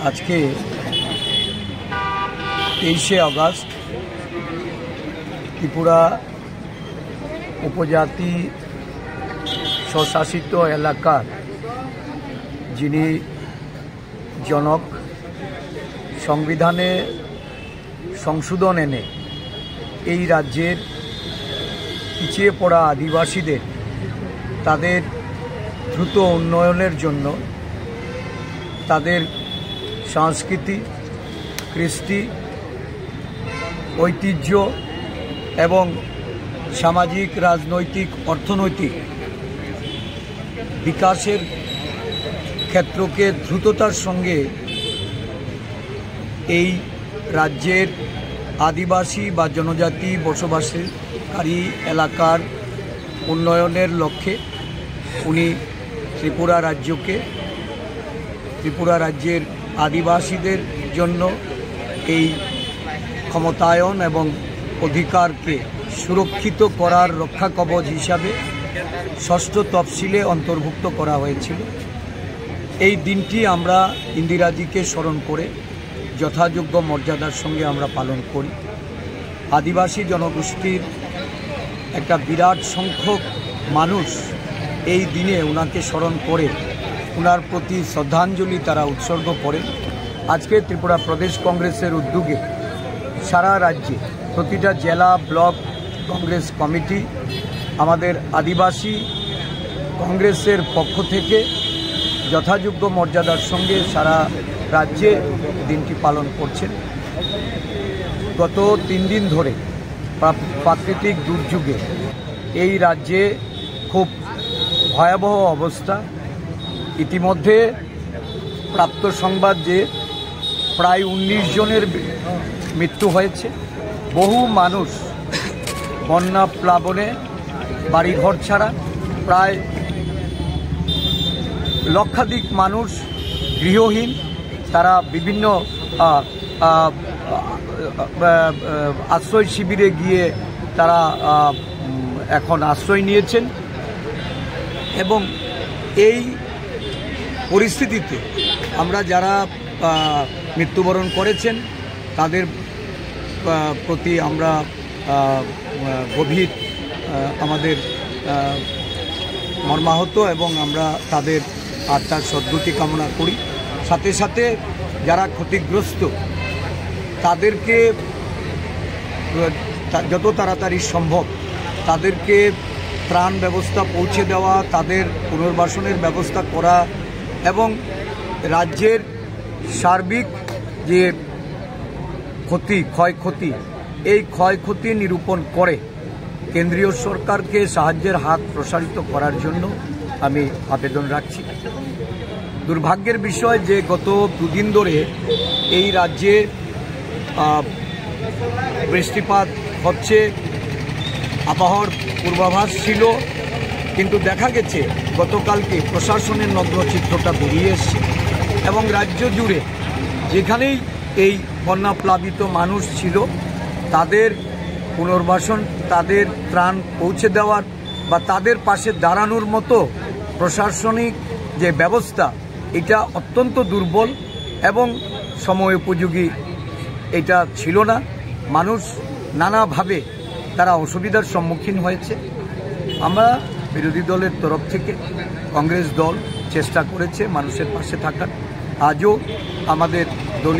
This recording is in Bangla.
আজকে 23শে আগস্ট ত্রিপুরা উপজাতি স্বশাসিত এলাকার যিনি জনক সংবিধানে সংশোধন এনে এই রাজ্যের পিছিয়ে পড়া আদিবাসীদের তাদের দ্রুত উন্নয়নের জন্য তাদের সংস্কৃতি, কৃষ্টি, ঐতিহ্য এবং সামাজিক, রাজনৈতিক, অর্থনৈতিক বিকাশের ক্ষেত্রকে দ্রুততার সঙ্গে এই রাজ্যের আদিবাসী বা জনজাতি বসবাসকারী এলাকার উন্নয়নের লক্ষ্যে উনি ত্রিপুরা রাজ্যের আদিবাসীদের জন্য এই ক্ষমতায়ন এবং অধিকারকে সুরক্ষিত করার রক্ষা কবচ হিসাবে ষষ্ঠ তফসিলে অন্তর্ভুক্ত করা হয়েছিল। এই দিনটি আমরা ইন্দিরাজিকে স্মরণ করে যথাযোগ্য মর্যাদার সঙ্গে আমরা পালন করি। আদিবাসী জনগোষ্ঠীর একটা বিরাট সংখ্যক মানুষ এই দিনে ওনাকে স্মরণ করে ওনার প্রতি শ্রদ্ধাঞ্জলি তারা উৎসর্গ করে। আজকে ত্রিপুরা প্রদেশ কংগ্রেসের উদ্যোগে সারা রাজ্যে প্রতিটা জেলা, ব্লক কংগ্রেস কমিটি আমাদের আদিবাসী কংগ্রেসের পক্ষ থেকে যথাযোগ্য মর্যাদার সঙ্গে সারা রাজ্যে দিনটি পালন করছেন। গত 3 দিন ধরে প্রাকৃতিক দুর্যোগে এই রাজ্যে খুব ভয়াবহ অবস্থা। ইতিমধ্যে প্রাপ্ত সংবাদ যে প্রায় 19 জনের মৃত্যু হয়েছে। বহু মানুষ বন্যা প্লাবনে বাড়িঘর ছাড়া, প্রায় লক্ষাধিক মানুষ গৃহহীন। তারা বিভিন্ন আশ্রয় শিবিরে গিয়ে তারা এখন আশ্রয় নিয়েছেন এবং এই পরিস্থিতিতে আমরা যারা মৃত্যুবরণ করেছেন তাদের প্রতি আমরা গভীর আমাদের মর্মাহত এবং আমরা তাদের আত্মার সদ্গতি কামনা করি। সাথে সাথে যারা ক্ষতিগ্রস্ত তাদেরকে যত তাড়াতাড়ি সম্ভব তাদেরকে ত্রাণ ব্যবস্থা পৌঁছে দেওয়া, তাদের পুনর্বাসনের ব্যবস্থা করা এবং রাজ্যের সার্বিক যে ক্ষয়ক্ষতি এই ক্ষয়ক্ষতি নিরূপণ করে কেন্দ্রীয় সরকারকে সাহায্যের হাত প্রসারিত করার জন্য আমি আবেদন রাখছি। দুর্ভাগ্যের বিষয় যে গত 2 দিন ধরে এই রাজ্যে বৃষ্টিপাত হচ্ছে, আবহাওয়ার পূর্বাভাস ছিল, কিন্তু দেখা গেছে গতকালকে প্রশাসনের নগ্ন চিত্রটা বেরিয়ে এসছে এবং রাজ্য জুড়ে যেখানেই এই বন্যা প্লাবিত মানুষ ছিল তাদের পুনর্বাসন, তাদের ত্রাণ পৌঁছে দেওয়ার বা তাদের পাশে দাঁড়ানোর মতো প্রশাসনিক যে ব্যবস্থা এটা অত্যন্ত দুর্বল এবং সময়োপযোগী এটা ছিল না। মানুষ নানাভাবে তারা অসুবিধার সম্মুখীন হয়েছে। আমরা বিরোধী দলের তরফ থেকে কংগ্রেস দল চেষ্টা করেছে মানুষের পাশে থাকার। আজও আমাদের দলীয়